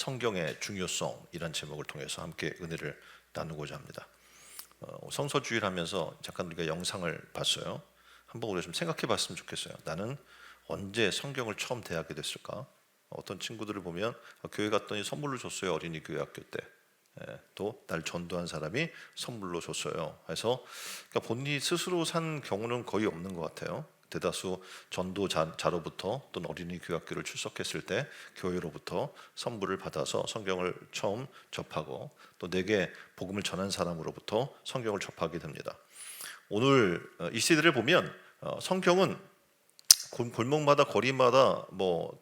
성경의 중요성 이란 제목을 통해서 함께 은혜를 나누고자 합니다. 성서주의를 하면서 잠깐 우리가 영상을 봤어요. 한번 우리가 좀 생각해 봤으면 좋겠어요. 나는 언제 성경을 처음 대하게 됐을까? 어떤 친구들을 보면 교회 갔더니 선물로 줬어요. 어린이 교회 학교 때. 또 날 전도한 사람이 선물로 줬어요. 그래서 그러니까 본인이 스스로 산 경우는 거의 없는 것 같아요. 대다수 전도자로부터 또는 어린이 교회학교를 출석했을 때 교회로부터 선물을 받아서 성경을 처음 접하고 또 내게 복음을 전한 사람으로부터 성경을 접하게 됩니다. 오늘 이 시대를 보면 성경은 골목마다 거리마다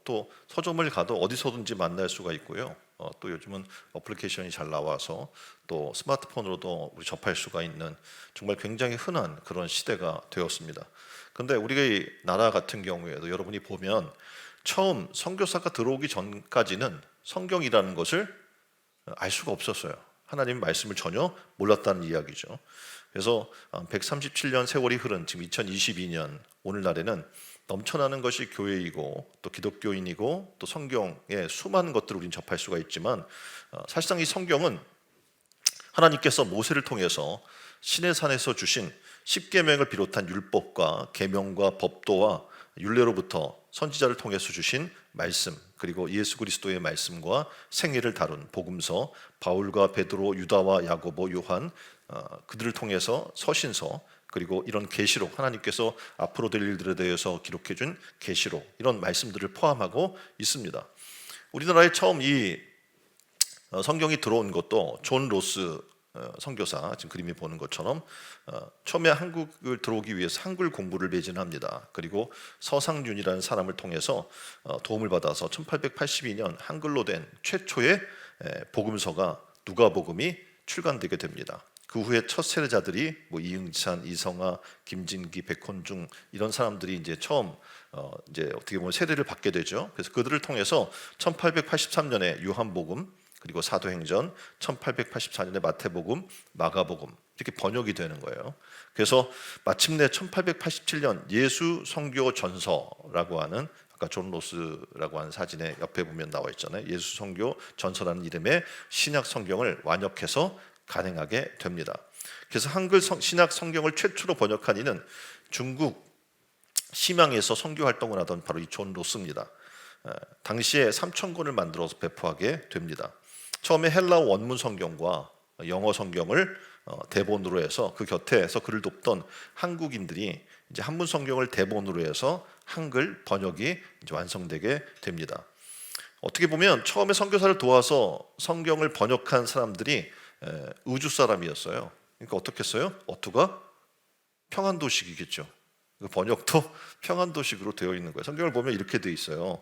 또 서점을 가도 어디서든지 만날 수가 있고요. 또 요즘은 어플리케이션이 잘 나와서 또 스마트폰으로도 우리 접할 수가 있는 정말 굉장히 흔한 그런 시대가 되었습니다. 근데 우리 나라 같은 경우에도 여러분이 보면 처음 선교사가 들어오기 전까지는 성경이라는 것을 알 수가 없었어요. 하나님의 말씀을 전혀 몰랐다는 이야기죠. 그래서 137년 세월이 흐른 지금 2022년 오늘날에는 넘쳐나는 것이 교회이고 또 기독교인이고 또 성경의 수많은 것들을 우리는 접할 수가 있지만 사실상 이 성경은 하나님께서 모세를 통해서 시내산에서 주신 십계명을 비롯한 율법과 계명과 법도와 율례로부터 선지자를 통해서 주신 말씀 그리고 예수 그리스도의 말씀과 생애를 다룬 복음서 바울과 베드로, 유다와 야고보, 요한 그들을 통해서 서신서 그리고 이런 계시록 하나님께서 앞으로 될 일들에 대해서 기록해 준 계시록 이런 말씀들을 포함하고 있습니다. 우리나라에 처음 이 성경이 들어온 것도 존 로스 선교사 지금 그림이 보는 것처럼 처음에 한국을 들어오기 위해서 한글 공부를 매진합니다. 그리고 서상윤이라는 사람을 통해서 도움을 받아서 1882년 한글로 된 최초의 복음서가 누가복음이 출간되게 됩니다. 그 후에 첫 세례자들이 이응찬, 이성아, 김진기, 백헌중 이런 사람들이 이제 처음 이제 어떻게 보면 세례를 받게 되죠. 그래서 그들을 통해서 1883년에 요한복음 그리고 사도행전, 1884년에 마태복음, 마가복음 이렇게 번역이 되는 거예요. 그래서 마침내 1887년 예수 선교 전서라고 하는 아까 존 로스라고 하는 사진에 옆에 보면 나와 있잖아요. 예수 선교 전서라는 이름의 신약 성경을 완역해서 간행하게 됩니다. 그래서 한글 신약 성경을 최초로 번역한 이는 중국 심양에서 선교 활동을 하던 바로 이 존 로스입니다. 당시에 3,000권을 만들어서 배포하게 됩니다. 처음에 헬라어 원문 성경과 영어 성경을 대본으로 해서 그 곁에서 글을 돕던 한국인들이 이제 한문 성경을 대본으로 해서 한글 번역이 이제 완성되게 됩니다. 어떻게 보면 처음에 선교사를 도와서 성경을 번역한 사람들이 우주 사람이었어요. 그러니까 어떻게 써요? 어투가 평안도식이겠죠. 번역도 평안도식으로 되어 있는 거예요. 성경을 보면 이렇게 되어 있어요.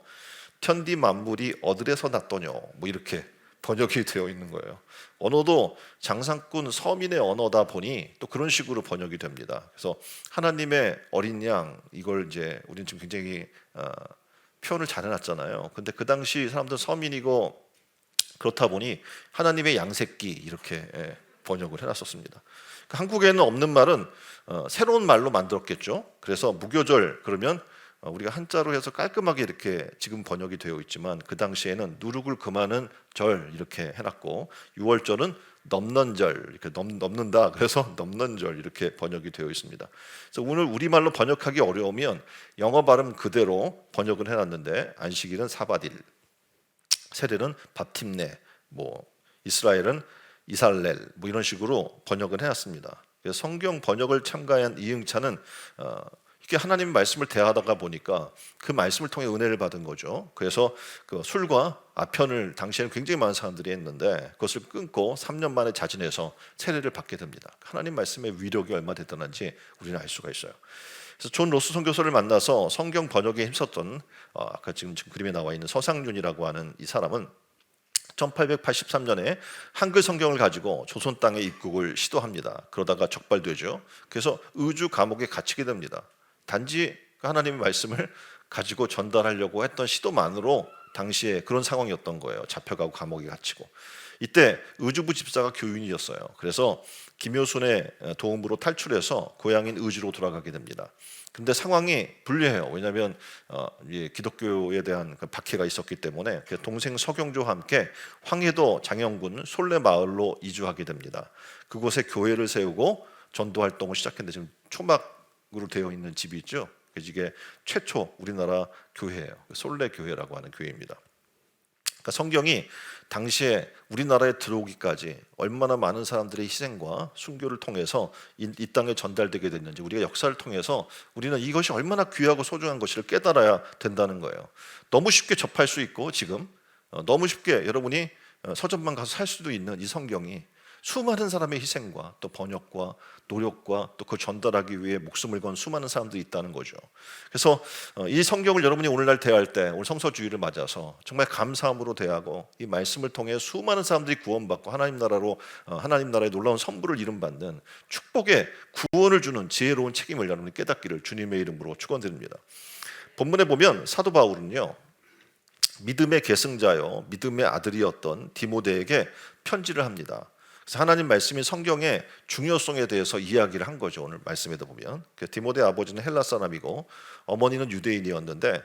천디 만물이 어디에서 났더뇨 이렇게 번역이 되어 있는 거예요. 언어도 장사꾼 서민의 언어다 보니 또 그런 식으로 번역이 됩니다. 그래서 하나님의 어린 양 이걸 이제 우리는 지금 굉장히 표현을 잘 해놨잖아요. 근데 그 당시 사람들은 서민이고 그렇다 보니 하나님의 양새끼 이렇게 번역을 해놨었습니다. 한국에는 없는 말은 새로운 말로 만들었겠죠. 그래서 무교절 그러면 우리가 한자로 해서 깔끔하게 이렇게 지금 번역이 되어 있지만 그 당시에는 누룩을 금하는 절 이렇게 해놨고 유월절은 넘는 절 이렇게 넘는다 그래서 넘는 절 이렇게 번역이 되어 있습니다. 그래서 오늘 우리말로 번역하기 어려우면 영어 발음 그대로 번역을 해놨는데 안식일은 사바딜, 세례는 밥팀네, 이스라엘은 이살렐 이런 식으로 번역을 해놨습니다. 그래서 성경 번역을 참가한 이응찬은 이렇게 하나님 말씀을 대하다가 보니까 그 말씀을 통해 은혜를 받은 거죠. 그래서 그 술과 아편을 당시에는 굉장히 많은 사람들이 했는데 그것을 끊고 3년 만에 자진해서 세례를 받게 됩니다. 하나님 말씀의 위력이 얼마나 대단한지 우리는 알 수가 있어요. 그래서 존 로스 선교사를 만나서 성경 번역에 힘썼던 아까 지금 그림에 나와 있는 서상윤이라고 하는 이 사람은 1883년에 한글 성경을 가지고 조선 땅에 입국을 시도합니다. 그러다가 적발되죠. 그래서 의주 감옥에 갇히게 됩니다. 단지 하나님의 말씀을 가지고 전달하려고 했던 시도만으로 당시에 그런 상황이었던 거예요. 잡혀가고 감옥에 갇히고. 이때 의주부 집사가 교인이었어요. 그래서 김효순의 도움으로 탈출해서 고향인 의주로 돌아가게 됩니다. 근데 상황이 불리해요. 왜냐하면 기독교에 대한 그 박해가 있었기 때문에 동생 서경조와 함께 황해도 장영군 솔레 마을로 이주하게 됩니다. 그곳에 교회를 세우고 전도 활동을 시작했는데 지금 초막으로 되어 있는 집이 있죠. 이게 최초 우리나라 교회예요. 솔레 교회라고 하는 교회입니다. 그러니까 성경이 당시에 우리나라에 들어오기까지 얼마나 많은 사람들의 희생과 순교를 통해서 이 땅에 전달되게 됐는지, 우리가 역사를 통해서 우리는 이것이 얼마나 귀하고 소중한 것을 깨달아야 된다는 거예요. 너무 쉽게 접할 수 있고 지금 너무 쉽게 여러분이 서점만 가서 살 수도 있는 이 성경이 수많은 사람의 희생과 또 번역과 노력과 또 그 전달하기 위해 목숨을 건 수많은 사람들이 있다는 거죠. 그래서 이 성경을 여러분이 오늘날 대할 때, 오늘 성서주의를 맞아서 정말 감사함으로 대하고 이 말씀을 통해 수많은 사람들이 구원받고 하나님 나라의 놀라운 선물을 이름받는 축복의 구원을 주는 지혜로운 책임을 여러분이 깨닫기를 주님의 이름으로 축원드립니다. 본문에 보면 사도 바울은요, 믿음의 계승자요, 믿음의 아들이었던 디모데에게 편지를 합니다. 그래서 하나님 말씀이 성경의 중요성에 대해서 이야기를 한 거죠. 오늘 말씀에도 보면 디모데 아버지는 헬라 사람이고 어머니는 유대인이었는데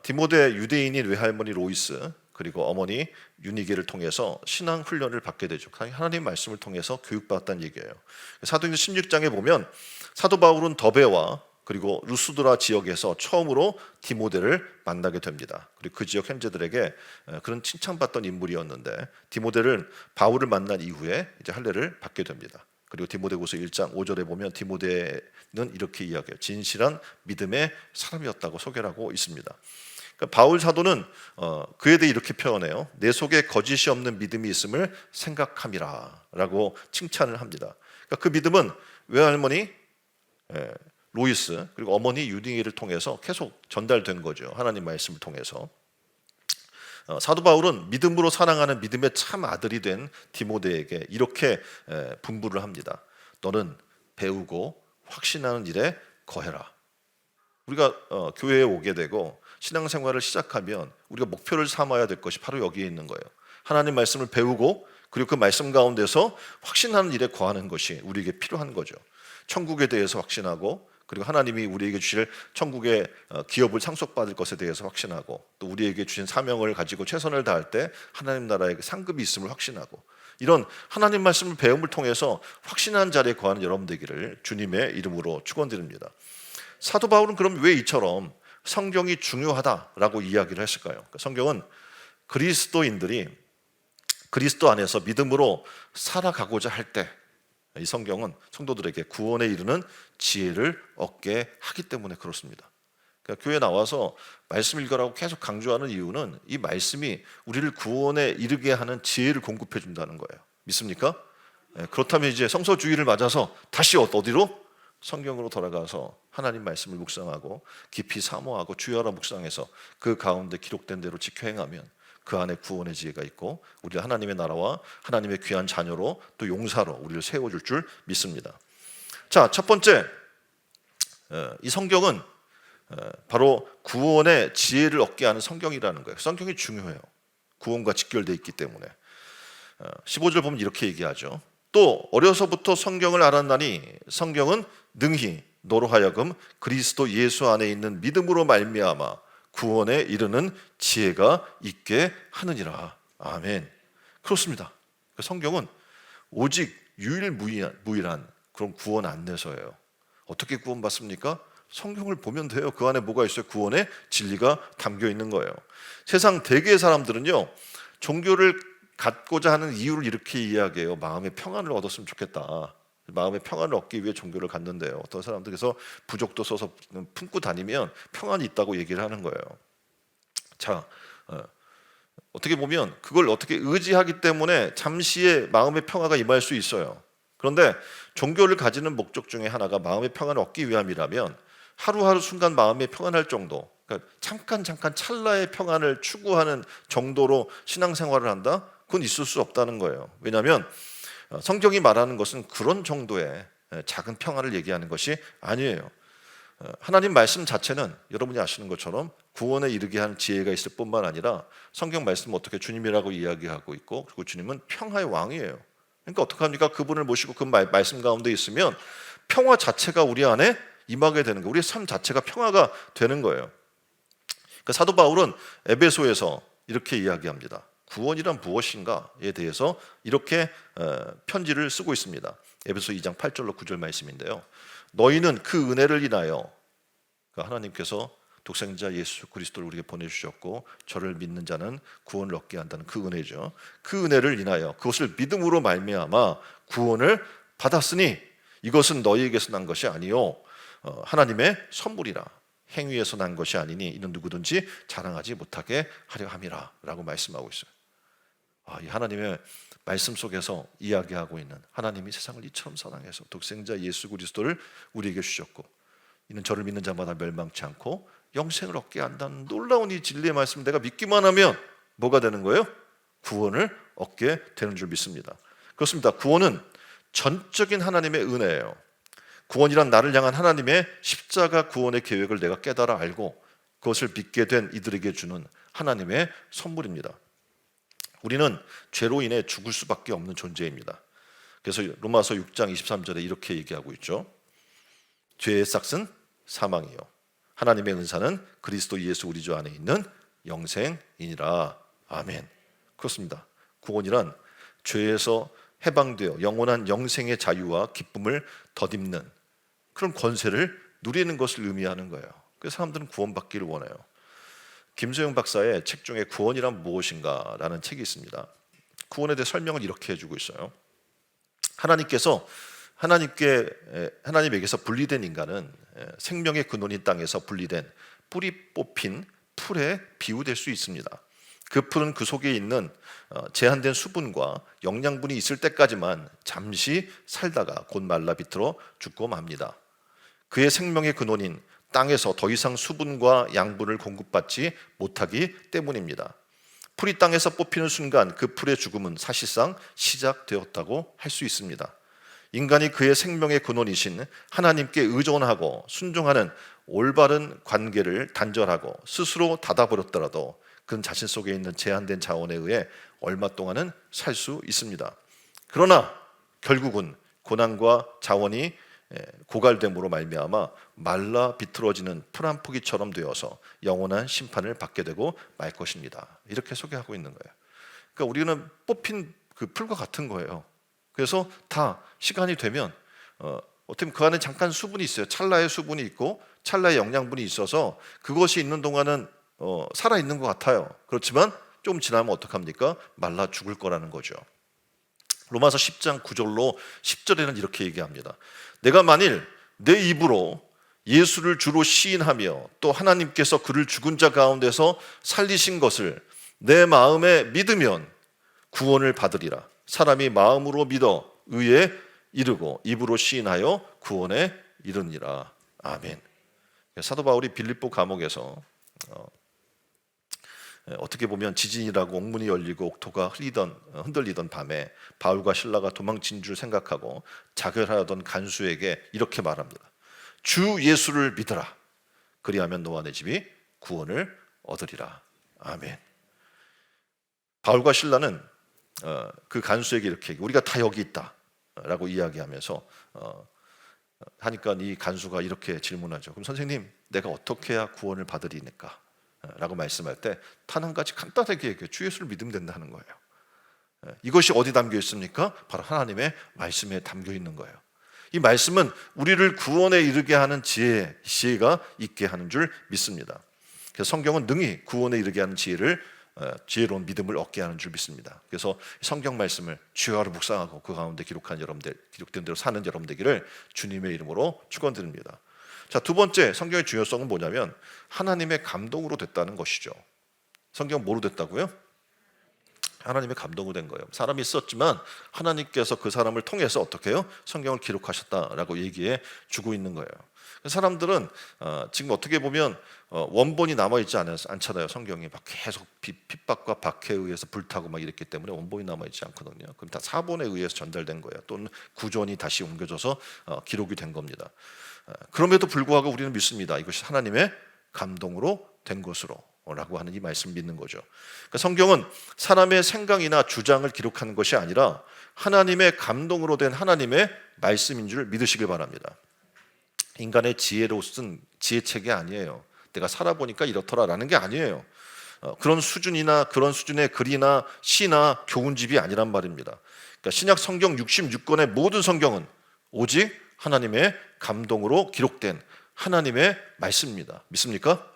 디모데 유대인인 외할머니 로이스 그리고 어머니 유니게를 통해서 신앙 훈련을 받게 되죠. 하나님 말씀을 통해서 교육받았다는 얘기예요. 사도행전 16장에 보면 사도 바울은 더베와 그리고 루스드라 지역에서 처음으로 디모데를 만나게 됩니다. 그리고 그 지역 형제들에게 그런 칭찬받던 인물이었는데 디모데를 바울을 만난 이후에 이제 할례를 받게 됩니다. 그리고 디모데후서 1장 5절에 보면 디모데는 이렇게 이야기해요. 진실한 믿음의 사람이었다고 소개를 하고 있습니다. 그러니까 바울 사도는 그에 대해 이렇게 표현해요. 내 속에 거짓이 없는 믿음이 있음을 생각함이라 라고 칭찬을 합니다. 그러니까 그 믿음은 외할머니 로이스 그리고 어머니 유딩이를 통해서 계속 전달된 거죠. 하나님 말씀을 통해서. 사도 바울은 믿음으로 사랑하는 믿음의 참 아들이 된 디모데에게 이렇게 분부를 합니다. 너는 배우고 확신하는 일에 거해라. 우리가 교회에 오게 되고 신앙생활을 시작하면 우리가 목표를 삼아야 될 것이 바로 여기에 있는 거예요. 하나님 말씀을 배우고 그리고 그 말씀 가운데서 확신하는 일에 거하는 것이 우리에게 필요한 거죠. 천국에 대해서 확신하고 그리고 하나님이 우리에게 주실 천국의 기업을 상속받을 것에 대해서 확신하고 또 우리에게 주신 사명을 가지고 최선을 다할 때 하나님 나라의 상급이 있음을 확신하고 이런 하나님 말씀을 배움을 통해서 확신한 자리에 거하는 여러분 되기를 주님의 이름으로 축원드립니다. 사도 바울은 그럼 왜 이처럼 성경이 중요하다라고 이야기를 했을까요? 성경은 그리스도인들이 그리스도 안에서 믿음으로 살아가고자 할 때 이 성경은 성도들에게 구원에 이르는 지혜를 얻게 하기 때문에 그렇습니다. 그러니까 교회 나와서 말씀 읽으라고 계속 강조하는 이유는 이 말씀이 우리를 구원에 이르게 하는 지혜를 공급해 준다는 거예요. 믿습니까? 그렇다면 이제 성서주의를 맞아서 다시 어디로? 성경으로 돌아가서 하나님 말씀을 묵상하고 깊이 사모하고 주여라 묵상해서 그 가운데 기록된 대로 지켜 행하면 그 안에 구원의 지혜가 있고 우리가 하나님의 나라와 하나님의 귀한 자녀로 또 용사로 우리를 세워줄 줄 믿습니다. 자, 첫 번째, 이 성경은 바로 구원의 지혜를 얻게 하는 성경이라는 거예요. 성경이 중요해요. 구원과 직결되어 있기 때문에. 15절 보면 이렇게 얘기하죠. 또 어려서부터 성경을 알았나니 성경은 능히 너로 하여금 그리스도 예수 안에 있는 믿음으로 말미암아 구원에 이르는 지혜가 있게 하느니라. 아멘. 그렇습니다. 성경은 오직 유일무이한 그런 구원 안내서예요. 어떻게 구원받습니까? 성경을 보면 돼요. 그 안에 뭐가 있어요? 구원의 진리가 담겨 있는 거예요. 세상 대개의 사람들은요, 종교를 갖고자 하는 이유를 이렇게 이야기해요. 마음의 평안을 얻었으면 좋겠다. 마음의 평안을 얻기 위해 종교를 갖는데요. 어떤 사람들께서 부적도 써서 품고 다니면 평안이 있다고 얘기를 하는 거예요. 자, 어떻게 보면 그걸 어떻게 의지하기 때문에 잠시의 마음의 평화가 임할 수 있어요. 그런데 종교를 가지는 목적 중에 하나가 마음의 평안을 얻기 위함이라면 하루하루 순간 마음이 평안할 정도, 그러니까 잠깐 찰나의 평안을 추구하는 정도로 신앙생활을 한다? 그건 있을 수 없다는 거예요. 왜냐하면 성경이 말하는 것은 그런 정도의 작은 평안을 얘기하는 것이 아니에요. 하나님 말씀 자체는 여러분이 아시는 것처럼 구원에 이르게 하는 지혜가 있을 뿐만 아니라 성경 말씀은 어떻게 주님이라고 이야기하고 있고, 그리고 주님은 평화의 왕이에요. 그러니까 어떡합니까? 그분을 모시고 그 말씀 가운데 있으면 평화 자체가 우리 안에 임하게 되는 거예요. 우리의 삶 자체가 평화가 되는 거예요. 그러니까 사도 바울은 에베소에서 이렇게 이야기합니다. 구원이란 무엇인가에 대해서 이렇게 편지를 쓰고 있습니다. 에베소 2장 8절로 9절 말씀인데요. 너희는 그 은혜를 인하여, 그러니까 하나님께서 독생자 예수 그리스도를 우리에게 보내주셨고 저를 믿는 자는 구원을 얻게 한다는 그 은혜죠. 그 은혜를 인하여 그것을 믿음으로 말미암아 구원을 받았으니 이것은 너희에게서 난 것이 아니요 하나님의 선물이라. 행위에서 난 것이 아니니 이는 누구든지 자랑하지 못하게 하려 함이라 라고 말씀하고 있어요. 이 하나님의 말씀 속에서 이야기하고 있는, 하나님이 세상을 이처럼 사랑해서 독생자 예수 그리스도를 우리에게 주셨고 이는 저를 믿는 자마다 멸망치 않고 영생을 얻게 한다는 놀라운 이 진리의 말씀을 내가 믿기만 하면 뭐가 되는 거예요? 구원을 얻게 되는 줄 믿습니다. 그렇습니다. 구원은 전적인 하나님의 은혜예요. 구원이란 나를 향한 하나님의 십자가 구원의 계획을 내가 깨달아 알고 그것을 믿게 된 이들에게 주는 하나님의 선물입니다. 우리는 죄로 인해 죽을 수밖에 없는 존재입니다. 그래서 로마서 6장 23절에 이렇게 얘기하고 있죠. 죄의 삭은 사망이요 하나님의 은사는 그리스도 예수 우리 주 안에 있는 영생이니라. 아멘. 그렇습니다. 구원이란 죄에서 해방되어 영원한 영생의 자유와 기쁨을 덧입는 그런 권세를 누리는 것을 의미하는 거예요. 그래서 사람들은 구원받기를 원해요. 김소영 박사의 책 중에 구원이란 무엇인가 라는 책이 있습니다. 구원에 대해 설명을 이렇게 해주고 있어요. 하나님에게서 분리된 인간은 생명의 근원인 땅에서 분리된 뿌리 뽑힌 풀에 비유될 수 있습니다. 그 풀은 그 속에 있는 제한된 수분과 영양분이 있을 때까지만 잠시 살다가 곧 말라 비틀어 죽고 맙니다. 그의 생명의 근원인 땅에서 더 이상 수분과 양분을 공급받지 못하기 때문입니다. 풀이 땅에서 뽑히는 순간 그 풀의 죽음은 사실상 시작되었다고 할 수 있습니다. 인간이 그의 생명의 근원이신 하나님께 의존하고 순종하는 올바른 관계를 단절하고 스스로 닫아버렸더라도 그는 자신 속에 있는 제한된 자원에 의해 얼마 동안은 살 수 있습니다. 그러나 결국은 고난과 자원이 고갈됨으로 말미암아 말라 비틀어지는 풀 한 포기처럼 되어서 영원한 심판을 받게 되고 말 것입니다. 이렇게 소개하고 있는 거예요. 그러니까 우리는 뽑힌 그 풀과 같은 거예요. 그래서 다 시간이 되면 어떻게 보면 그 안에 잠깐 수분이 있어요. 찰나의 수분이 있고 찰나의 영양분이 있어서 그것이 있는 동안은 살아있는 것 같아요. 그렇지만 좀 지나면 어떡합니까? 말라 죽을 거라는 거죠. 로마서 10장 9절로 10절에는 이렇게 얘기합니다. 내가 만일 내 입으로 예수를 주로 시인하며 또 하나님께서 그를 죽은 자 가운데서 살리신 것을 내 마음에 믿으면 구원을 받으리라. 사람이 마음으로 믿어 의에 이르고 입으로 시인하여 구원에 이르니라. 아멘. 사도 바울이 빌립보 감옥에서 어떻게 보면 지진이라고 옥문이 열리고 옥토가 흔들리던 밤에 바울과 실라가 도망친 줄 생각하고 자결하던 간수에게 이렇게 말합니다. 주 예수를 믿어라. 그리하면 너와 내 집이 구원을 얻으리라. 아멘. 바울과 실라는 그 간수에게 이렇게 우리가 다 여기 있다 라고 이야기하면서 하니까 이 간수가 이렇게 질문하죠. 그럼 선생님, 내가 어떻게 해야 구원을 받으리니까? 라고 말씀할 때 단 한 가지 간단하게 얘기해요. 주 예수를 믿으면 된다는 거예요. 이것이 어디 담겨 있습니까? 바로 하나님의 말씀에 담겨 있는 거예요. 이 말씀은 우리를 구원에 이르게 하는 지혜가 있게 하는 줄 믿습니다. 그래서 성경은 능히 구원에 이르게 하는 지혜로운 믿음을 얻게 하는 줄 믿습니다. 그래서 성경 말씀을 주야로 묵상하고 그 가운데 기록된 대로 사는 여러분 되기를 주님의 이름으로 축원드립니다. 자, 두 번째 성경의 중요성은 뭐냐면 하나님의 감동으로 됐다는 것이죠. 성경 뭐로 됐다고요? 하나님의 감동으로 된 거예요. 사람이 썼지만 하나님께서 그 사람을 통해서 어떻게 해요? 성경을 기록하셨다라고 얘기해 주고 있는 거예요. 사람들은 지금 어떻게 보면 원본이 남아있지 않잖아요. 성경이 막 계속 핍박과 박해에 의해서 불타고 막 이랬기 때문에 원본이 남아있지 않거든요. 그럼 다 사본에 의해서 전달된 거예요. 또는 구전이 다시 옮겨져서 기록이 된 겁니다. 그럼에도 불구하고 우리는 믿습니다. 이것이 하나님의 감동으로 된 것으로 라고 하는 이 말씀을 믿는 거죠. 그러니까 성경은 사람의 생각이나 주장을 기록하는 것이 아니라 하나님의 감동으로 된 하나님의 말씀인 줄 믿으시길 바랍니다. 인간의 지혜로 쓴 지혜책이 아니에요. 내가 살아보니까 이렇더라라는 게 아니에요. 그런 수준이나 그런 수준의 글이나 시나 교훈집이 아니란 말입니다. 그러니까 신약 성경 66권의 모든 성경은 오직 하나님의 감동으로 기록된 하나님의 말씀입니다. 믿습니까?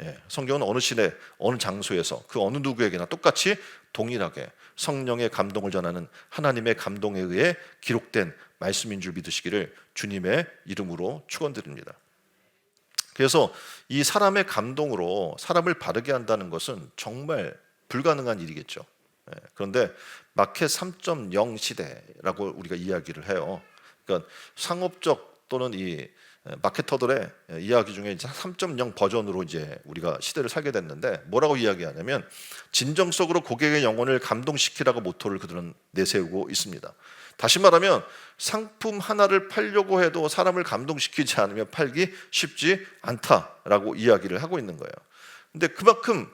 예, 성경은 어느 시대, 어느 장소에서 그 어느 누구에게나 똑같이 동일하게 성령의 감동을 전하는 하나님의 감동에 의해 기록된 말씀인 줄 믿으시기를 주님의 이름으로 축원드립니다. 그래서 이 사람의 감동으로 사람을 바르게 한다는 것은 정말 불가능한 일이겠죠. 예, 그런데 마켓 3.0 시대라고 우리가 이야기를 해요. 그러니까 상업적 또는 이 마케터들의 이야기 중에 3.0 버전으로 이제 우리가 시대를 살게 됐는데 뭐라고 이야기하냐면 진정성으로 고객의 영혼을 감동시키라고 모토를 그들은 내세우고 있습니다. 다시 말하면 상품 하나를 팔려고 해도 사람을 감동시키지 않으면 팔기 쉽지 않다라고 이야기를 하고 있는 거예요. 근데 그만큼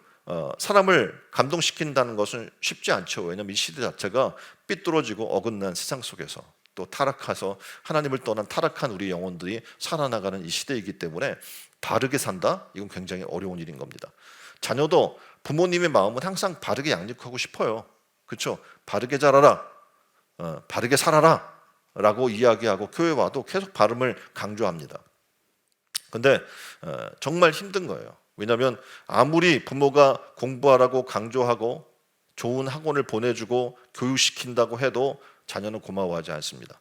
사람을 감동시킨다는 것은 쉽지 않죠. 왜냐하면 이 시대 자체가 삐뚤어지고 어긋난 세상 속에서 또 타락해서 하나님을 떠난 타락한 우리 영혼들이 살아나가는 이 시대이기 때문에 바르게 산다? 이건 굉장히 어려운 일인 겁니다. 자녀도 부모님의 마음은 항상 바르게 양육하고 싶어요. 그렇죠? 바르게 자라라, 바르게 살아라 라고 이야기하고 교회 와도 계속 발음을 강조합니다. 근데 정말 힘든 거예요. 왜냐하면 아무리 부모가 공부하라고 강조하고 좋은 학원을 보내주고 교육시킨다고 해도 자녀는 고마워하지 않습니다.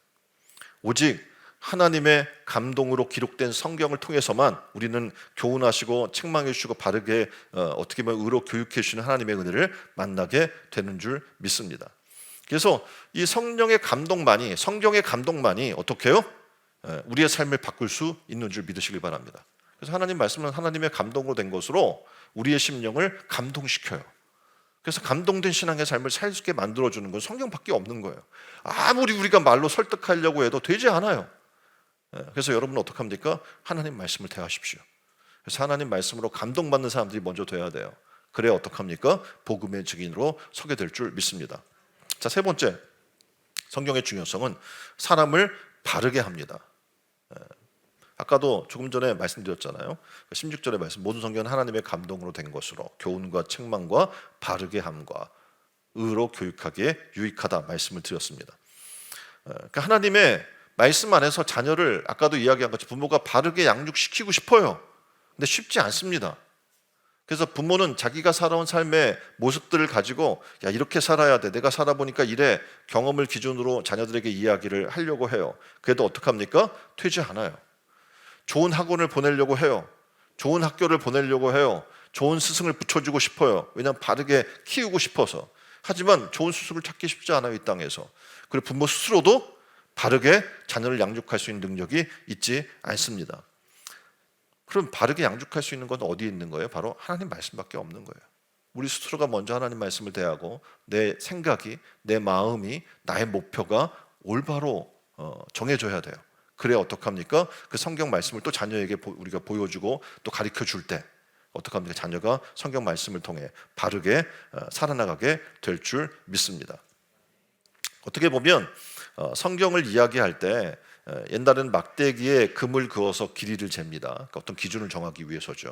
오직 하나님의 감동으로 기록된 성경을 통해서만 우리는 교훈하시고 책망해 주시고 바르게 어떻게 보면 의로 교육해 주시는 하나님의 은혜를 만나게 되는 줄 믿습니다. 그래서 이 성령의 감동만이, 성경의 감동만이 어떻게 해요? 우리의 삶을 바꿀 수 있는 줄 믿으시길 바랍니다. 그래서 하나님 말씀은 하나님의 감동으로 된 것으로 우리의 심령을 감동시켜요. 그래서 감동된 신앙의 삶을 살게 만들어주는 건 성경밖에 없는 거예요. 아무리 우리가 말로 설득하려고 해도 되지 않아요. 그래서 여러분은 어떻게 합니까? 하나님 말씀을 대하십시오. 그래서 하나님 말씀으로 감동받는 사람들이 먼저 돼야 돼요. 그래야 어떻게 합니까? 복음의 증인으로 서게 될 줄 믿습니다. 자, 세 번째, 성경의 중요성은 사람을 바르게 합니다. 아까도 조금 전에 말씀드렸잖아요. 16절의 말씀, 모든 성경은 하나님의 감동으로 된 것으로 교훈과 책망과 바르게 함과 의로 교육하기에 유익하다 말씀을 드렸습니다. 그러니까 하나님의 말씀 안에서 자녀를 아까도 이야기한 것처럼 부모가 바르게 양육시키고 싶어요. 근데 쉽지 않습니다. 그래서 부모는 자기가 살아온 삶의 모습들을 가지고 야, 이렇게 살아야 돼, 내가 살아보니까 이래, 경험을 기준으로 자녀들에게 이야기를 하려고 해요. 그래도 어떡합니까? 되지 않아요. 좋은 학원을 보내려고 해요. 좋은 학교를 보내려고 해요. 좋은 스승을 붙여주고 싶어요. 왜냐하면 바르게 키우고 싶어서. 하지만 좋은 스승을 찾기 쉽지 않아요, 이 땅에서. 그리고 부모 스스로도 바르게 자녀를 양육할 수 있는 능력이 있지 않습니다. 그럼 바르게 양육할 수 있는 건 어디에 있는 거예요? 바로 하나님 말씀밖에 없는 거예요. 우리 스스로가 먼저 하나님 말씀을 대하고 내 생각이, 내 마음이, 나의 목표가 올바로 정해져야 돼요. 그래 어떡합니까? 그 성경 말씀을 또 자녀에게 우리가 보여주고 또 가르쳐 줄 때 어떡합니까? 자녀가 성경 말씀을 통해 바르게 살아나가게 될 줄 믿습니다. 어떻게 보면 성경을 이야기할 때 옛날에는 막대기에 금을 그어서 길이를 잽니다. 그러니까 어떤 기준을 정하기 위해서죠.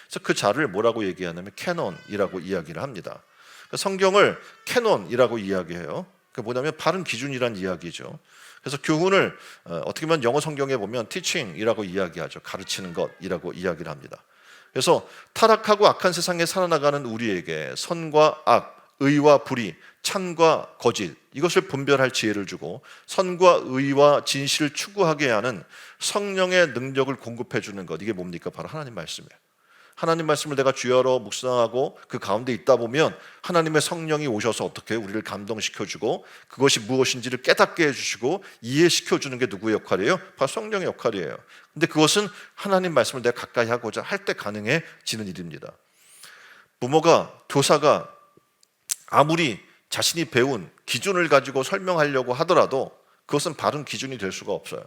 그래서 그 자를 뭐라고 얘기하냐면 캐논이라고 이야기를 합니다. 그러니까 성경을 캐논이라고 이야기해요. 그게 뭐냐면 바른 기준이란 이야기죠. 그래서 교훈을 어떻게 보면 영어 성경에 보면 teaching이라고 이야기하죠. 가르치는 것이라고 이야기를 합니다. 그래서 타락하고 악한 세상에 살아나가는 우리에게 선과 악, 의와 불의, 참과 거짓 이것을 분별할 지혜를 주고 선과 의와 진실을 추구하게 하는 성령의 능력을 공급해 주는 것, 이게 뭡니까? 바로 하나님 말씀이에요. 하나님 말씀을 내가 주야로 묵상하고 그 가운데 있다 보면 하나님의 성령이 오셔서 어떻게 우리를 감동시켜주고 그것이 무엇인지를 깨닫게 해주시고 이해시켜주는 게 누구의 역할이에요? 바로 성령의 역할이에요. 근데 그것은 하나님 말씀을 내가 가까이 하고자 할 때 가능해지는 일입니다. 부모가, 교사가 아무리 자신이 배운 기준을 가지고 설명하려고 하더라도 그것은 바른 기준이 될 수가 없어요.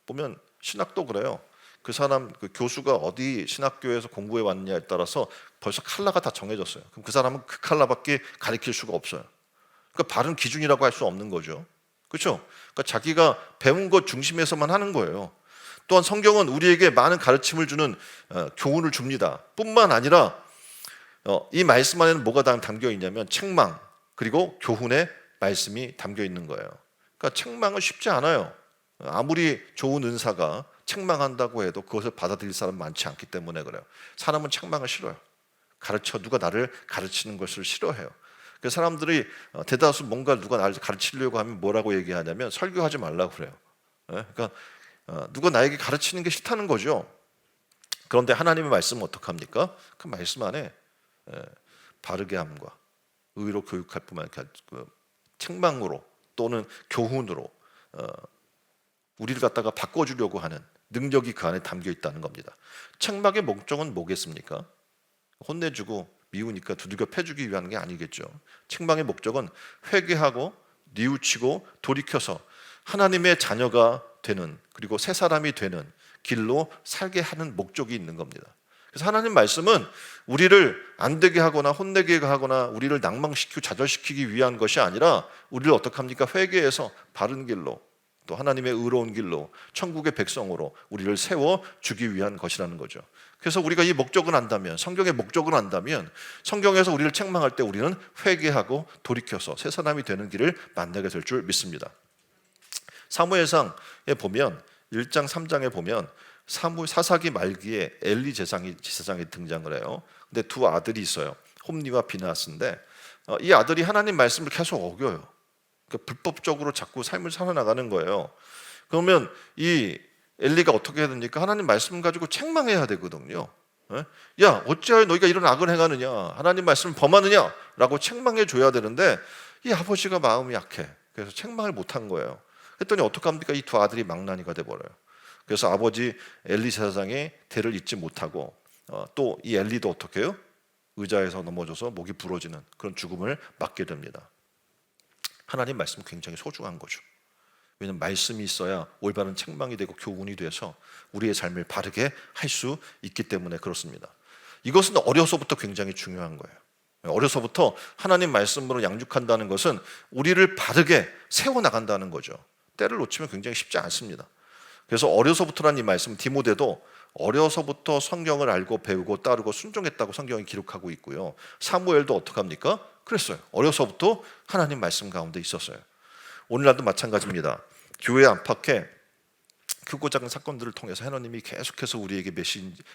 보면 신학도 그래요. 그 사람 그 교수가 어디 신학교에서 공부해 왔느냐에 따라서 벌써 컬러가 다 정해졌어요. 그럼 그 사람은 그 컬러밖에 가리킬 수가 없어요. 그러니까 바른 기준이라고 할 수 없는 거죠. 그렇죠? 그러니까 자기가 배운 것 중심에서만 하는 거예요. 또한 성경은 우리에게 많은 가르침을 주는 교훈을 줍니다. 뿐만 아니라 이 말씀 안에는 뭐가 담겨 있냐면 책망 그리고 교훈의 말씀이 담겨 있는 거예요. 그러니까 책망은 쉽지 않아요. 아무리 좋은 은사가 책망한다고 해도 그것을 받아들일 사람 많지 않기 때문에 그래요. 사람은 책망을 싫어요. 누가 나를 가르치는 것을 싫어해요. 그 사람들이 대다수 뭔가 누가 나를 가르치려고 하면 뭐라고 얘기하냐면 설교하지 말라고 그래요. 그러니까 누가 나에게 가르치는 게 싫다는 거죠. 그런데 하나님의 말씀은 어떡합니까? 그 말씀 안에 바르게 함과 의로 교육할 뿐만 아니라 책망으로 또는 교훈으로 우리를 갖다가 바꿔주려고 하는 능력이 그 안에 담겨 있다는 겁니다. 책망의 목적은 뭐겠습니까? 혼내주고 미우니까 두들겨 패주기 위한 게 아니겠죠. 책망의 목적은 회개하고 뉘우치고 돌이켜서 하나님의 자녀가 되는 그리고 새 사람이 되는 길로 살게 하는 목적이 있는 겁니다. 그래서 하나님 말씀은 우리를 안 되게 하거나 혼내게 하거나 우리를 낭망시키고 좌절시키기 위한 것이 아니라 우리를 어떻게 합니까? 회개해서 바른 길로 또 하나님의 의로운 길로 천국의 백성으로 우리를 세워주기 위한 것이라는 거죠. 그래서 우리가 이 목적을 안다면 성경의 목적을 안다면 성경에서 우리를 책망할 때 우리는 회개하고 돌이켜서 새 사람이 되는 길을 만나게 될 줄 믿습니다. 사무엘상에 보면 1장 3장에 보면 사사기 말기에 엘리 제사장이 등장을 해요. 근데 두 아들이 있어요. 홈리와 비나스인데 이 아들이 하나님 말씀을 계속 어겨요. 그러니까 불법적으로 자꾸 삶을 살아나가는 거예요. 그러면 이 엘리가 어떻게 해야 됩니까? 하나님 말씀 가지고 책망해야 되거든요. 야, 어찌하여 너희가 이런 악을 행하느냐? 하나님 말씀을 범하느냐? 라고 책망해 줘야 되는데 이 아버지가 마음이 약해. 그래서 책망을 못한 거예요. 그랬더니 어떡합니까? 이 두 아들이 망나니가 돼버려요. 그래서 아버지 엘리 제사장의 대를 잊지 못하고 또 이 엘리도 어떻게 해요? 의자에서 넘어져서 목이 부러지는 그런 죽음을 맞게 됩니다. 하나님 말씀은 굉장히 소중한 거죠. 왜냐하면 말씀이 있어야 올바른 책망이 되고 교훈이 돼서 우리의 삶을 바르게 할 수 있기 때문에 그렇습니다. 이것은 어려서부터 굉장히 중요한 거예요. 어려서부터 하나님 말씀으로 양육한다는 것은 우리를 바르게 세워나간다는 거죠. 때를 놓치면 굉장히 쉽지 않습니다. 그래서 어려서부터라는 이 말씀 디모데도 어려서부터 성경을 알고 배우고 따르고 순종했다고 성경이 기록하고 있고요. 사무엘도 어떡합니까? 그랬어요. 어려서부터 하나님 말씀 가운데 있었어요. 오늘날도 마찬가지입니다. 교회 안팎에 크고 작은 사건들을 통해서 하나님이 계속해서 우리에게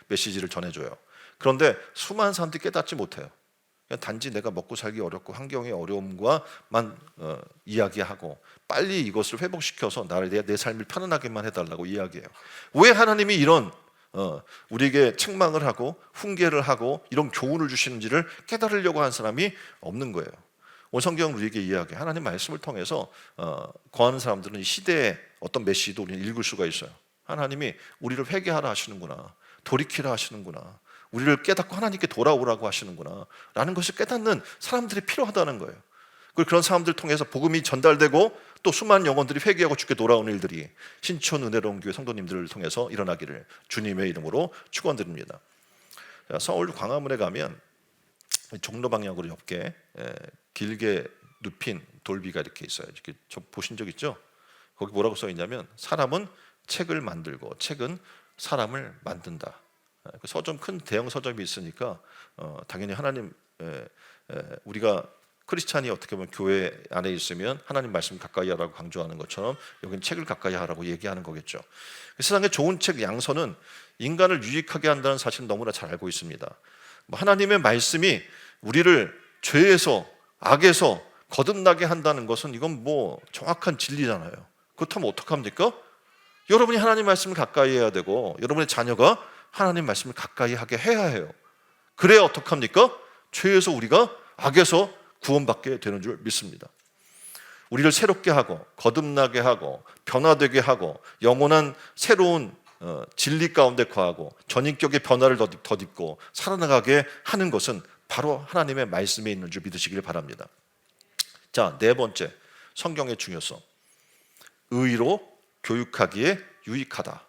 메시지를 전해줘요. 그런데 수많은 사람들이 깨닫지 못해요. 그냥 단지 내가 먹고 살기 어렵고 환경의 어려움과만 이야기하고 빨리 이것을 회복시켜서 내 삶을 편안하게만 해달라고 이야기해요. 왜 하나님이 이런 우리에게 책망을 하고 훈계를 하고 이런 교훈을 주시는지를 깨달으려고 하는 사람이 없는 거예요. 오늘 성경은 우리에게 이야기해요. 하나님 말씀을 통해서 거하는 사람들은 이 시대의 어떤 메시지도 우리는 읽을 수가 있어요. 하나님이 우리를 회개하라 하시는구나, 돌이키라 하시는구나, 우리를 깨닫고 하나님께 돌아오라고 하시는구나 라는 것을 깨닫는 사람들이 필요하다는 거예요. 그리고 그런 사람들 통해서 복음이 전달되고 또 수많은 영혼들이 회개하고 주께 돌아오는 일들이 신촌 은혜로운 교회 성도님들을 통해서 일어나기를 주님의 이름으로 축원드립니다. 서울 광화문에 가면 종로 방향으로 옆에 길게 눕힌 돌비가 이렇게 있어요. 이렇게 보신 적 있죠? 거기 뭐라고 써 있냐면 사람은 책을 만들고 책은 사람을 만든다. 서점, 큰 대형 서점이 있으니까 당연히 하나님 우리가 크리스찬이 어떻게 보면 교회 안에 있으면 하나님 말씀 가까이 하라고 강조하는 것처럼 여기는 책을 가까이 하라고 얘기하는 거겠죠. 세상에 좋은 책 양서는 인간을 유익하게 한다는 사실은 너무나 잘 알고 있습니다. 하나님의 말씀이 우리를 죄에서 악에서 거듭나게 한다는 것은 이건 뭐 정확한 진리잖아요. 그렇다면 어떡합니까? 여러분이 하나님 말씀을 가까이 해야 되고 여러분의 자녀가 하나님 말씀을 가까이 하게 해야 해요. 그래야 어떡합니까? 죄에서 우리가 악에서 구원받게 되는 줄 믿습니다. 우리를 새롭게 하고 거듭나게 하고 변화되게 하고 영원한 새로운 진리 가운데 거하고 전인격의 변화를 덧입고 살아나가게 하는 것은 바로 하나님의 말씀에 있는 줄 믿으시길 바랍니다. 자, 네 번째, 성경의 중요성. 의로 교육하기에 유익하다.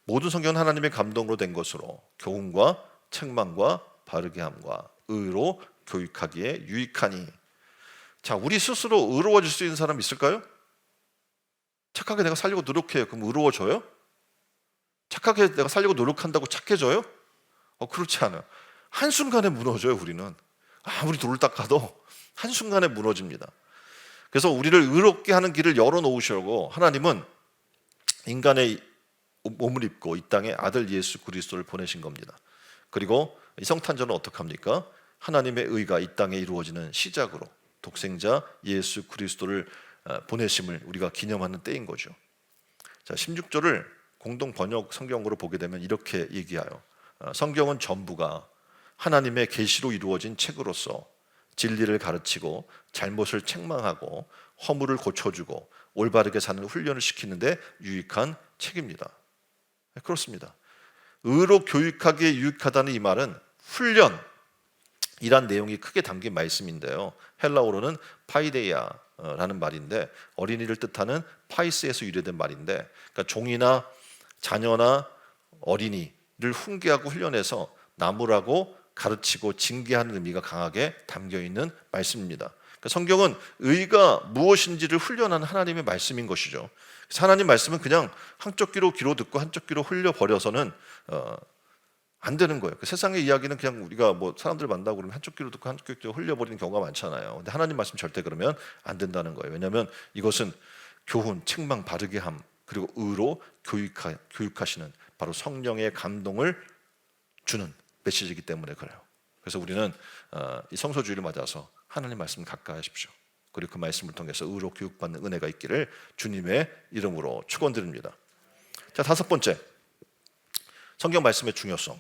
모든 성경은 하나님의 감동으로 된 것으로 교훈과 책망과 바르게 함과 의로 교육하기에 유익하니. 자, 우리 스스로 의로워질 수 있는 사람 있을까요? 착하게 내가 살려고 노력해요. 그럼 의로워져요? 착하게 내가 살려고 노력한다고 착해져요? 그렇지 않아요. 한순간에 무너져요. 우리는 아무리 돌을 닦아도 한순간에 무너집니다. 그래서 우리를 의롭게 하는 길을 열어놓으시려고 하나님은 인간의 몸을 입고 이 땅에 아들 예수 그리스도를 보내신 겁니다. 그리고 이 성탄절은 어떻게 합니까? 하나님의 의가 이 땅에 이루어지는 시작으로 독생자 예수 그리스도를 보내심을 우리가 기념하는 때인 거죠. 자, 16절을 공동 번역 성경으로 보게 되면 이렇게 얘기해요. 성경은 전부가 하나님의 계시로 이루어진 책으로서 진리를 가르치고 잘못을 책망하고 허물을 고쳐주고 올바르게 사는 훈련을 시키는데 유익한 책입니다. 그렇습니다. 의로 교육하기에 유익하다는 이 말은 훈련이란 내용이 크게 담긴 말씀인데요. 헬라어로는 파이데이아라는 말인데 어린이를 뜻하는 파이스에서 유래된 말인데, 그러니까 종이나 자녀나 어린이를 훈계하고 훈련해서 나무라고 가르치고 징계하는 의미가 강하게 담겨 있는 말씀입니다. 그러니까 성경은 의가 무엇인지를 훈련하는 하나님의 말씀인 것이죠. 그래서 하나님 말씀은 그냥 한쪽 귀로 듣고 한쪽 귀로 흘려버려서는 안 되는 거예요. 그 세상의 이야기는 그냥 우리가 뭐 사람들 만나고 그러면 한쪽 귀로 듣고 한쪽 귀로 흘려버리는 경우가 많잖아요. 근데 하나님 말씀 절대 그러면 안 된다는 거예요. 왜냐하면 이것은 교훈, 책망, 바르게 함, 그리고 의로 교육하시는 바로 성령의 감동을 주는 메시지이기 때문에 그래요. 그래서 우리는 이 성소주의를 맞아서 하나님 말씀 가까이 하십시오. 그리고 그 말씀을 통해서 의로 교육받는 은혜가 있기를 주님의 이름으로 축원드립니다. 자, 다섯 번째, 성경 말씀의 중요성.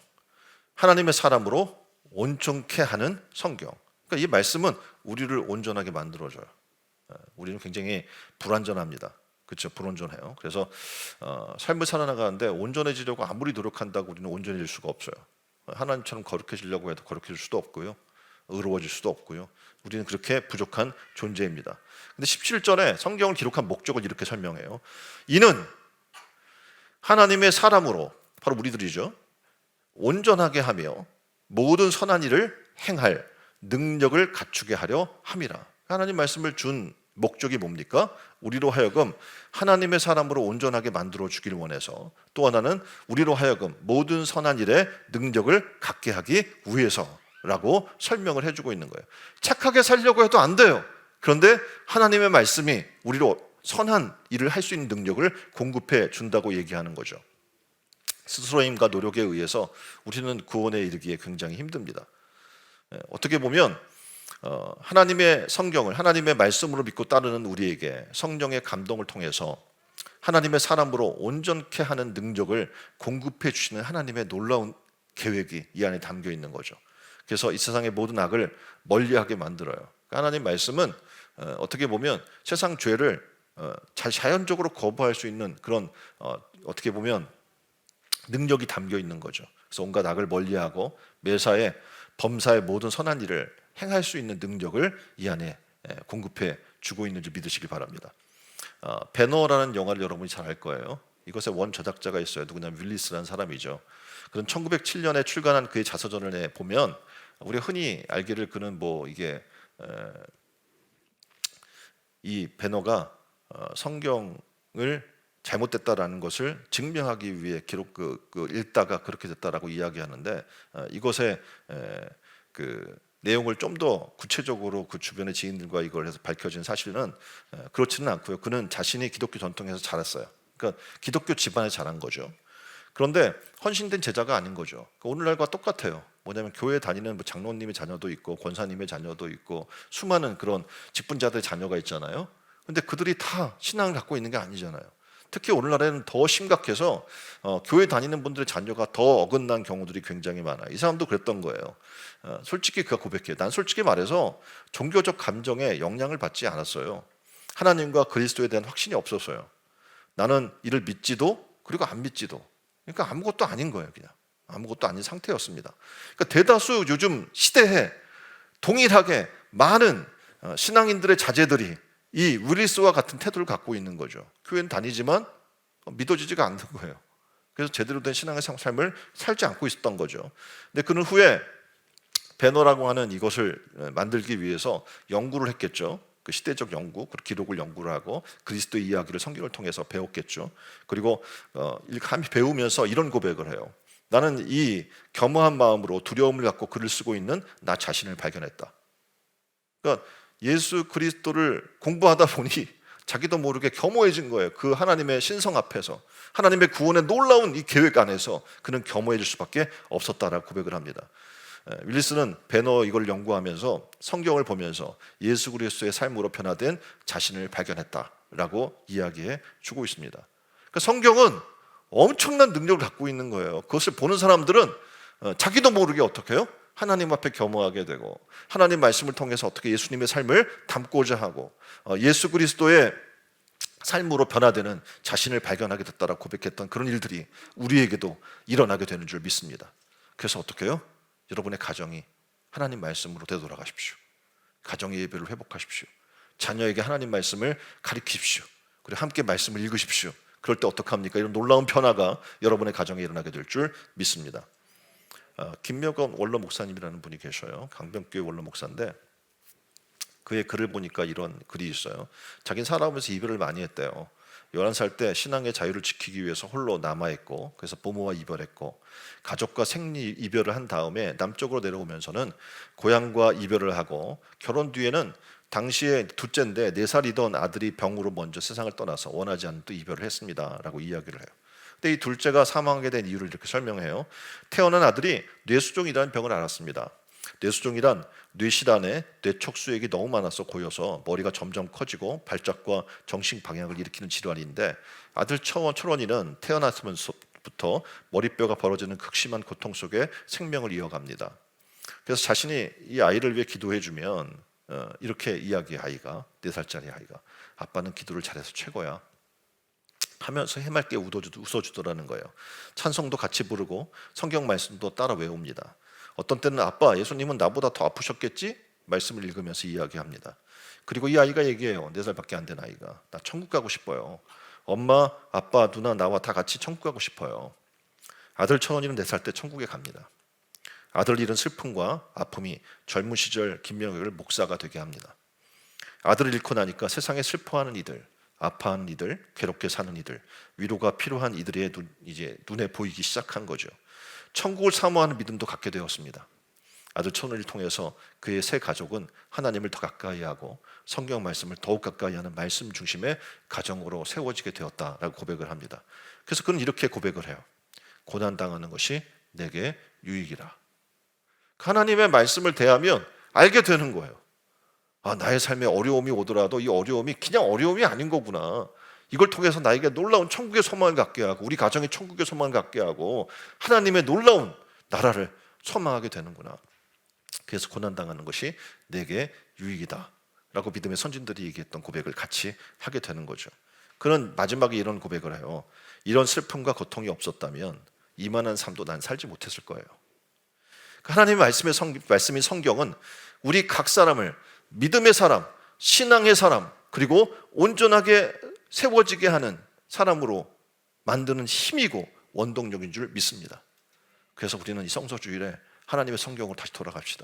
하나님의 사람으로 온전케 하는 성경. 그러니까 이 말씀은 우리를 온전하게 만들어줘요. 우리는 굉장히 불완전합니다. 그렇죠? 불온전해요. 그래서 삶을 살아나가는데 온전해지려고 아무리 노력한다고 우리는 온전해질 수가 없어요. 하나님처럼 거룩해지려고 해도 거룩해질 수도 없고요. 의로워질 수도 없고요. 우리는 그렇게 부족한 존재입니다. 근데 17절에 성경을 기록한 목적을 이렇게 설명해요. 이는 하나님의 사람으로, 바로 우리들이죠, 온전하게 하며 모든 선한 일을 행할 능력을 갖추게 하려 함이라. 하나님 말씀을 준 목적이 뭡니까? 우리로 하여금 하나님의 사람으로 온전하게 만들어 주길 원해서, 또 하나는 우리로 하여금 모든 선한 일에 능력을 갖게 하기 위해서라고 설명을 해주고 있는 거예요. 착하게 살려고 해도 안 돼요. 그런데 하나님의 말씀이 우리로 선한 일을 할 수 있는 능력을 공급해 준다고 얘기하는 거죠. 스스로의 힘과 노력에 의해서 우리는 구원에 이르기에 굉장히 힘듭니다. 어떻게 보면 하나님의 성경을 하나님의 말씀으로 믿고 따르는 우리에게 성령의 감동을 통해서 하나님의 사람으로 온전케 하는 능력을 공급해 주시는 하나님의 놀라운 계획이 이 안에 담겨 있는 거죠. 그래서 이 세상의 모든 악을 멀리하게 만들어요. 그러니까 하나님 말씀은 어떻게 보면 세상 죄를 자연적으로 거부할 수 있는 그런 어떻게 보면 능력이 담겨 있는 거죠. 그래서 온갖 악을 멀리하고 매사에 범사의 모든 선한 일을 행할 수 있는 능력을 이 안에 공급해 주고 있는 줄 믿으시기 바랍니다. 배너라는 영화를 여러분이 잘 알 거예요. 이것의 원 저작자가 있어요. 누구냐면 윌리스라는 사람이죠. 그는 1907년에 출간한 그의 자서전을 보면 우리가 흔히 알기를 그는 뭐 이게 이 배너가 성경을 잘못됐다라는 것을 증명하기 위해 기록 읽다가 그렇게 됐다라고 이야기하는데, 이것의 그 내용을 좀 더 구체적으로 그 주변의 지인들과 이걸 해서 밝혀진 사실은 그렇지는 않고요. 그는 자신이 기독교 전통에서 자랐어요. 그러니까 기독교 집안에 자란 거죠. 그런데 헌신된 제자가 아닌 거죠. 오늘날과 똑같아요. 뭐냐면 교회 다니는 뭐 장로님의 자녀도 있고 권사님의 자녀도 있고 수많은 그런 직분자들의 자녀가 있잖아요. 근데 그들이 다 신앙을 갖고 있는 게 아니잖아요. 특히 오늘날에는 더 심각해서 교회 다니는 분들의 자녀가 더 어긋난 경우들이 굉장히 많아요. 이 사람도 그랬던 거예요. 솔직히 그가 고백해요. 난 솔직히 말해서 종교적 감정에 영향을 받지 않았어요. 하나님과 그리스도에 대한 확신이 없었어요. 나는 이를 믿지도 그리고 안 믿지도, 그러니까 아무것도 아닌 거예요. 그냥 아무것도 아닌 상태였습니다. 그러니까 대다수 요즘 시대에 동일하게 많은 신앙인들의 자제들이 이 윌리스와 같은 태도를 갖고 있는 거죠. 교회는 다니지만 믿어지지가 않는 거예요. 그래서 제대로 된 신앙의 삶을 살지 않고 있었던 거죠. 근데 그는 후에 배너라고 하는 이것을 만들기 위해서 연구를 했겠죠. 그 시대적 연구, 그 기록을 연구를 하고 그리스도의 이야기를 성경을 통해서 배웠겠죠. 그리고 함께 배우면서 이런 고백을 해요. 나는 이 겸허한 마음으로 두려움을 갖고 글을 쓰고 있는 나 자신을 발견했다. 그러니까 예수 그리스도를 공부하다 보니 자기도 모르게 겸허해진 거예요. 그 하나님의 신성 앞에서 하나님의 구원의 놀라운 이 계획 안에서 그는 겸허해질 수밖에 없었다라고 고백을 합니다. 윌리스는 배너 이걸 연구하면서 성경을 보면서 예수 그리스도의 삶으로 변화된 자신을 발견했다라고 이야기해 주고 있습니다. 그러니까 성경은 엄청난 능력을 갖고 있는 거예요. 그것을 보는 사람들은 자기도 모르게 어떻게 해요? 하나님 앞에 겸허하게 되고 하나님 말씀을 통해서 어떻게 예수님의 삶을 담고자 하고 예수 그리스도의 삶으로 변화되는 자신을 발견하게 됐다라고 고백했던 그런 일들이 우리에게도 일어나게 되는 줄 믿습니다. 그래서 어떻게 해요? 여러분의 가정이 하나님 말씀으로 되돌아가십시오. 가정의 예배를 회복하십시오. 자녀에게 하나님 말씀을 가르치십시오. 그리고 함께 말씀을 읽으십시오. 그럴 때 어떡합니까? 이런 놀라운 변화가 여러분의 가정에 일어나게 될 줄 믿습니다. 김명건 원로 목사님이라는 분이 계셔요. 강변교회 원로 목사인데 그의 글을 보니까 이런 글이 있어요. 자기는 살아오면서 이별을 많이 했대요. 11살 때 신앙의 자유를 지키기 위해서 홀로 남아있고 그래서 부모와 이별했고 가족과 생리 이별을 한 다음에 남쪽으로 내려오면서는 고향과 이별을 하고 결혼 뒤에는 당시에 둘째인데 4살이던 아들이 병으로 먼저 세상을 떠나서 원하지 않는 또 이별을 했습니다 라고 이야기를 해요. 근데 이 둘째가 사망하게 된 이유를 이렇게 설명해요. 태어난 아들이 뇌수종이라는 병을 앓았습니다. 뇌수종이란 뇌실안에 뇌척수액이 너무 많아서 고여서 머리가 점점 커지고 발작과 정신 방향을 일으키는 질환인데 아들 철원이는 태어났으면서부터 머리뼈가 벌어지는 극심한 고통 속에 생명을 이어갑니다. 그래서 자신이 이 아이를 위해 기도해주면 이렇게 아이가 4살짜리 아이가 아빠는 기도를 잘해서 최고야 하면서 해맑게 웃어주더라는 거예요. 찬송도 같이 부르고 성경 말씀도 따라 외웁니다. 어떤 때는 아빠 예수님은 나보다 더 아프셨겠지? 말씀을 읽으면서 이야기합니다. 그리고 이 아이가 얘기해요. 4살밖에 안 된 아이가 나 천국 가고 싶어요. 엄마, 아빠, 누나 나와 다 같이 천국 가고 싶어요. 아들 천원이는 4살 때 천국에 갑니다. 아들 잃은 슬픔과 아픔이 젊은 시절 김명혁을 목사가 되게 합니다. 아들을 잃고 나니까 세상에 슬퍼하는 이들, 아파하는 이들, 괴롭게 사는 이들, 위로가 필요한 이들의 눈에 보이기 시작한 거죠. 천국을 사모하는 믿음도 갖게 되었습니다. 아들 천원을 통해서 그의 새 가족은 하나님을 더 가까이 하고 성경 말씀을 더욱 가까이 하는 말씀 중심의 가정으로 세워지게 되었다라고 고백을 합니다. 그래서 그는 이렇게 고백을 해요. 고난당하는 것이 내게 유익이라. 하나님의 말씀을 대하면 알게 되는 거예요. 나의 삶에 어려움이 오더라도 이 어려움이 그냥 어려움이 아닌 거구나. 이걸 통해서 나에게 놀라운 천국의 소망을 갖게 하고 우리 가정의 천국의 소망을 갖게 하고 하나님의 놀라운 나라를 소망하게 되는구나. 그래서 고난당하는 것이 내게 유익이다 라고 믿음의 선진들이 얘기했던 고백을 같이 하게 되는 거죠. 그는 마지막에 이런 고백을 해요. 이런 슬픔과 고통이 없었다면 이만한 삶도 난 살지 못했을 거예요. 하나님의 말씀인 성경은 우리 각 사람을 믿음의 사람, 신앙의 사람, 그리고 온전하게 세워지게 하는 사람으로 만드는 힘이고 원동력인 줄 믿습니다. 그래서 우리는 이 성서주일에 하나님의 성경으로 다시 돌아갑시다.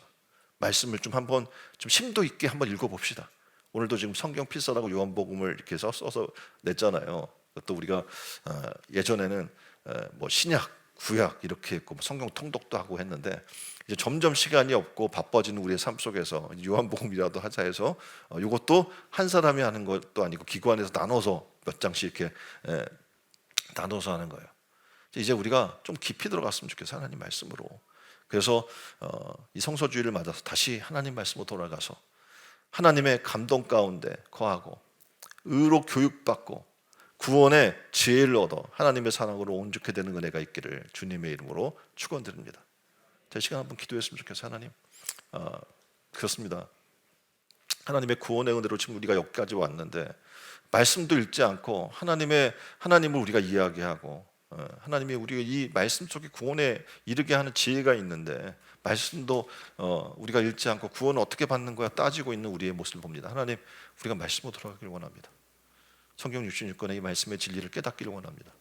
말씀을 좀 한번 좀 심도 있게 한번 읽어봅시다. 오늘도 지금 성경 필사라고 요한복음을 이렇게 써서 냈잖아요. 또 우리가 예전에는 뭐 신약, 구약 이렇게 했고 성경 통독도 하고 했는데 이제 점점 시간이 없고 바빠지는 우리의 삶 속에서 요한복음이라도 하자 해서 이것도 한 사람이 하는 것도 아니고 기관에서 나눠서 몇 장씩 이렇게 나눠서 하는 거예요. 이제 우리가 좀 깊이 들어갔으면 좋겠어요. 하나님 말씀으로. 그래서 이 성서주의를 맞아서 다시 하나님 말씀으로 돌아가서 하나님의 감동 가운데 거하고 의로 교육받고 구원의 지혜를 얻어 하나님의 사랑으로 온전케 되는 은혜가 있기를 주님의 이름으로 축원드립니다. 제 시간 한번 기도했으면 좋겠어요. 하나님, 그렇습니다. 하나님의 구원의 은혜로 지금 우리가 여기까지 왔는데 말씀도 읽지 않고 하나님을 우리가 이야기하고 하나님이 우리가 이 말씀 속에 구원에 이르게 하는 지혜가 있는데 말씀도 우리가 읽지 않고 구원을 어떻게 받는 거야 따지고 있는 우리의 모습을 봅니다. 하나님, 우리가 말씀으로 돌아가길 원합니다. 성경 66권의 이 말씀의 진리를 깨닫기를 원합니다.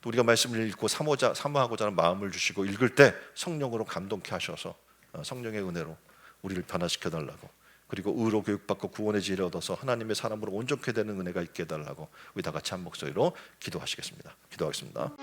또 우리가 말씀을 읽고 사모하고자 하는 마음을 주시고 읽을 때 성령으로 감동케 하셔서 성령의 은혜로 우리를 변화시켜 달라고, 그리고 의로 교육받고 구원의 지혜를 얻어서 하나님의 사람으로 온전케 되는 은혜가 있게 해달라고 우리 다 같이 한 목소리로 기도하시겠습니다. 기도하겠습니다.